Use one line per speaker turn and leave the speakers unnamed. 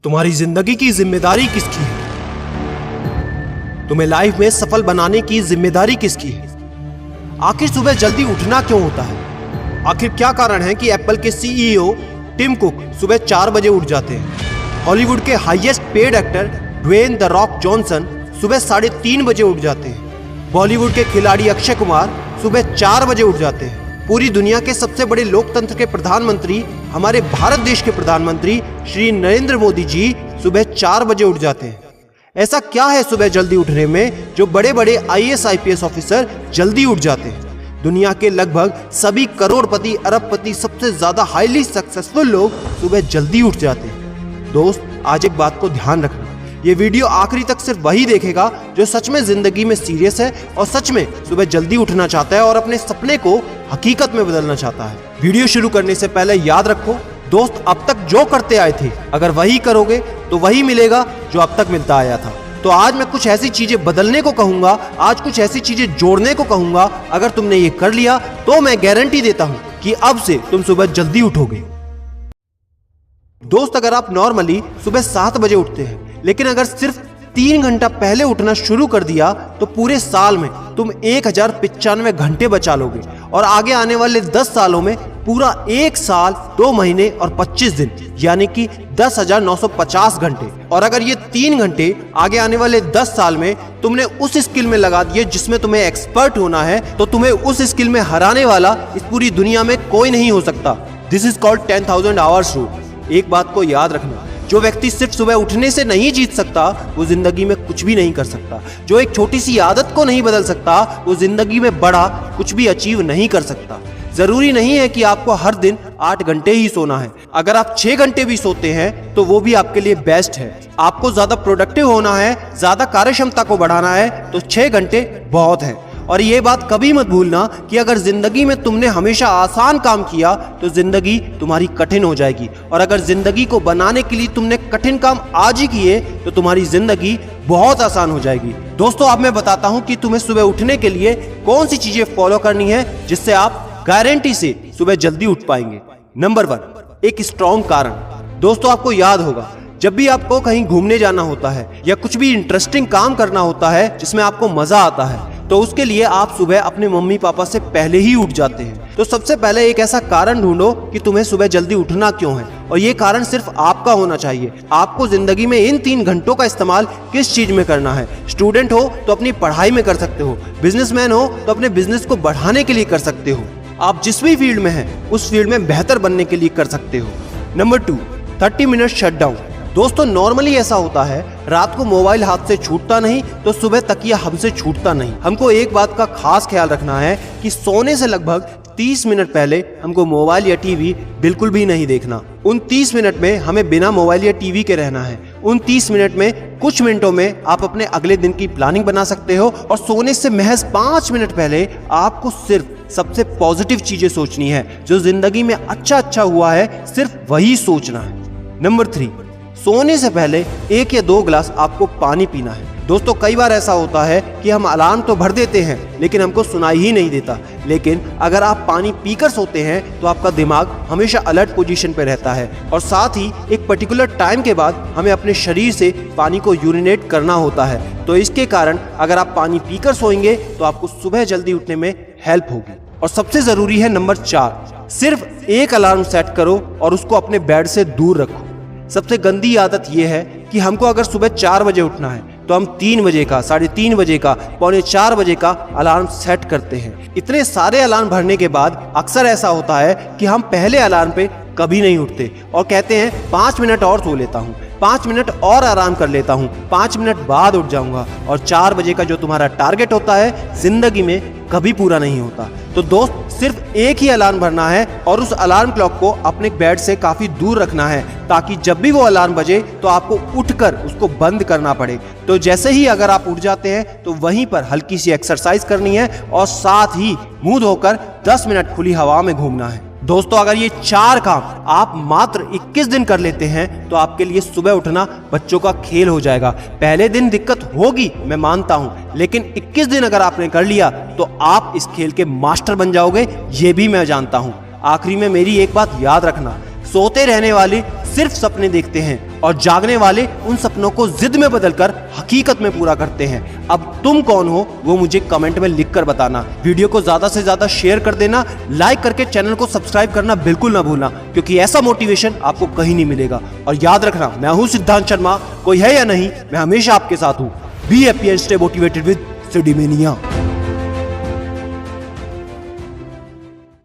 तुम्हारी जिंदगी की जिम्मेदारी किसकी है? तुम्हें लाइफ में सफल बनाने की जिम्मेदारी किसकी है? आखिर सुबह जल्दी उठना क्यों होता है? आखिर क्या कारण है कि एप्पल के सीईओ टिम कुक सुबह 4 बजे उठ जाते हैं? हॉलीवुड के highest paid actor Dwayne the Rock Johnson सुबह 3:30 बजे उठ जाते हैं। बॉलीवुड के खिलाड़ी अक्षय कुमार सुबह 4 बजे उठ जाते हैं। पूरी दुनिया के सबसे बड़े लोकतंत्र के प्रधानमंत्री, हमारे भारत देश के प्रधानमंत्री श्री नरेंद्र मोदी जी सुबह 4 बजे उठ जाते हैं। ऐसा क्या है सुबह जल्दी उठने में जो बड़े बड़े आईएएस आईपीएस ऑफिसर जल्दी उठ जाते हैं? दुनिया के लगभग सभी करोड़पति, अरबपति, सबसे ज्यादा हाईली सक्सेसफुल लोग सुबह जल्दी उठ जाते हैं। दोस्त, आज एक बात को ध्यान रखना, ये वीडियो आखिरी तक सिर्फ वही देखेगा जो सच में जिंदगी में सीरियस है और सच में सुबह जल्दी उठना चाहता है और अपने सपने को हकीकत में बदलना चाहता है। वीडियो शुरू करने से पहले याद रखो दोस्त, अब तक जो करते आए थे अगर वही करोगे तो वही मिलेगा जो अब तक मिलता आया था। तो आज मैं कुछ ऐसी चीजें बदलने को कहूंगा, आज कुछ ऐसी चीजें जोड़ने को कहूंगा। अगर तुमने ये कर लिया तो मैं गारंटी देता हूं कि अब से तुम सुबह जल्दी उठोगे। दोस्त, अगर आप नॉर्मली सुबह 7 बजे उठते हैं लेकिन अगर सिर्फ 3 घंटा पहले उठना शुरू कर दिया तो पूरे साल में तुम 1095 घंटे बचा लोगे और आगे आने वाले 10 सालों में पूरा 1 साल 2 महीने और 25 दिन यानी कि 10,950 घंटे। और अगर ये 3 घंटे आगे आने वाले 10 साल में तुमने उस स्किल में लगा दिए जिसमें तुम्हें एक्सपर्ट होना है तो तुम्हें उस स्किल में हराने वाला इस पूरी दुनिया में कोई नहीं हो सकता। This is called 10,000 hours rule. एक बात को याद रखना, जो व्यक्ति सिर्फ सुबह उठने से नहीं जीत सकता वो जिंदगी में कुछ भी नहीं कर सकता। जो एक छोटी सी आदत को नहीं बदल सकता वो जिंदगी में बड़ा कुछ भी अचीव नहीं कर सकता। जरूरी नहीं है कि आपको हर दिन 8 घंटे ही सोना है। अगर आप 6 घंटे भी सोते हैं तो वो भी आपके लिए बेस्ट है। आपको ज्यादा प्रोडक्टिव होना है, ज्यादा कार्यक्षमता को बढ़ाना है तो 6 घंटे बहुत है। और ये बात कभी मत भूलना कि अगर जिंदगी में तुमने हमेशा आसान काम किया तो जिंदगी तुम्हारी कठिन हो जाएगी और अगर जिंदगी को बनाने के लिए तुमने कठिन काम आज ही किए तो तुम्हारी जिंदगी बहुत आसान हो जाएगी। दोस्तों, अब मैं बताता हूं कि तुम्हें सुबह उठने के लिए कौन सी चीजें फॉलो करनी है जिससे आप गारंटी से सुबह जल्दी उठ पाएंगे। नंबर 1, एक स्ट्रॉन्ग कारण। दोस्तों, आपको याद होगा जब भी आपको कहीं घूमने जाना होता है या कुछ भी इंटरेस्टिंग काम करना होता है जिसमें आपको मजा आता है तो उसके लिए आप सुबह अपने मम्मी पापा से पहले ही उठ जाते हैं। तो सबसे पहले एक ऐसा कारण ढूंढो कि तुम्हें सुबह जल्दी उठना क्यों है और ये कारण सिर्फ आपका होना चाहिए। आपको जिंदगी में इन 3 घंटों का इस्तेमाल किस चीज में करना है? स्टूडेंट हो तो अपनी पढ़ाई में कर सकते हो, बिजनेसमैन हो तो अपने बिजनेस को बढ़ाने के लिए कर सकते हो, आप जिस भी फील्ड में हैं उस फील्ड में बेहतर बनने के लिए कर सकते हो। Number 2, 30 minute shutdown. दोस्तों, नॉर्मली ऐसा होता है रात को मोबाइल हाथ से छूटता नहीं तो सुबह तकिया हमसे छूटता नहीं। हमको एक बात का खास ख्याल रखना है कि सोने से लगभग 30 मिनट पहले हमको मोबाइल या टीवी बिल्कुल भी नहीं देखना। उन 30 मिनट में हमें बिना मोबाइल या टीवी के रहना है। उन 30 मिनट में कुछ मिनटों में आप अपने अगले दिन की प्लानिंग बना सकते हो और सोने से महज 5 मिनट पहले आपको सिर्फ सबसे पॉजिटिव चीजें सोचनी है। जो जिंदगी में अच्छा हुआ है सिर्फ वही सोचना है। नंबर 3, सोने से पहले 1 या 2 गिलास आपको पानी पीना है। दोस्तों, कई बार ऐसा होता है कि हम अलार्म तो भर देते हैं लेकिन हमको सुनाई ही नहीं देता। लेकिन अगर आप पानी पीकर सोते हैं तो आपका दिमाग हमेशा अलर्ट पोजीशन पे रहता है और साथ ही एक पर्टिकुलर टाइम के बाद हमें अपने शरीर से पानी को यूरिनेट करना होता है। तो इसके कारण अगर आप पानी पीकर सोएंगे तो आपको सुबह जल्दी उठने में हेल्प होगी। और सबसे जरूरी है नंबर 4, सिर्फ एक अलार्म सेट करो और उसको अपने बेड से दूर रखो। सबसे गंदी आदत यह है कि हमको अगर सुबह 4 बजे उठना है तो हम 3 बजे का, 3:30 बजे का, 3:45 बजे का अलार्म सेट करते हैं। इतने सारे अलार्म भरने के बाद अक्सर ऐसा होता है कि हम पहले अलार्म पे कभी नहीं उठते और कहते हैं 5 मिनट और सो लेता हूँ, 5 मिनट और आराम कर लेता हूँ, 5 मिनट बाद उठ जाऊंगा। और 4 बजे का जो तुम्हारा टारगेट होता है जिंदगी में कभी पूरा नहीं होता। तो दोस्त, सिर्फ एक ही अलार्म भरना है और उस अलार्म क्लॉक को अपने बेड से काफी दूर रखना है ताकि जब भी वो अलार्म बजे तो आपको उठकर उसको बंद करना पड़े। तो जैसे ही अगर आप उठ जाते हैं तो वहीं पर हल्की सी एक्सरसाइज करनी है और साथ ही मुंह धोकर 10 मिनट खुली हवा में घूमना है। दोस्तों, अगर ये 4 काम आप मात्र 21 दिन कर लेते हैं तो आपके लिए सुबह उठना बच्चों का खेल हो जाएगा। पहले दिन दिक्कत होगी, मैं मानता हूं, लेकिन 21 दिन अगर आपने कर लिया तो आप इस खेल के मास्टर बन जाओगे, ये भी मैं जानता हूं। आखिरी में मेरी एक बात याद रखना, सोते रहने वाले सिर्फ सपने देखते हैं और जागने वाले उन सपनों को जिद में बदलकर हकीकत में पूरा करते हैं। अब तुम कौन हो वो मुझे कमेंट में लिखकर बताना। वीडियो को ज्यादा से ज्यादा शेयर कर देना, लाइक करके चैनल को सब्सक्राइब करना बिल्कुल ना भूलना, क्योंकि ऐसा मोटिवेशन आपको कहीं नहीं मिलेगा। और याद रखना, मैं हूं सिद्धांत शर्मा, कोई है या नहीं, मैं हमेशा आपके साथ हूं। Be happy and stay motivated with सिडीमेनिया।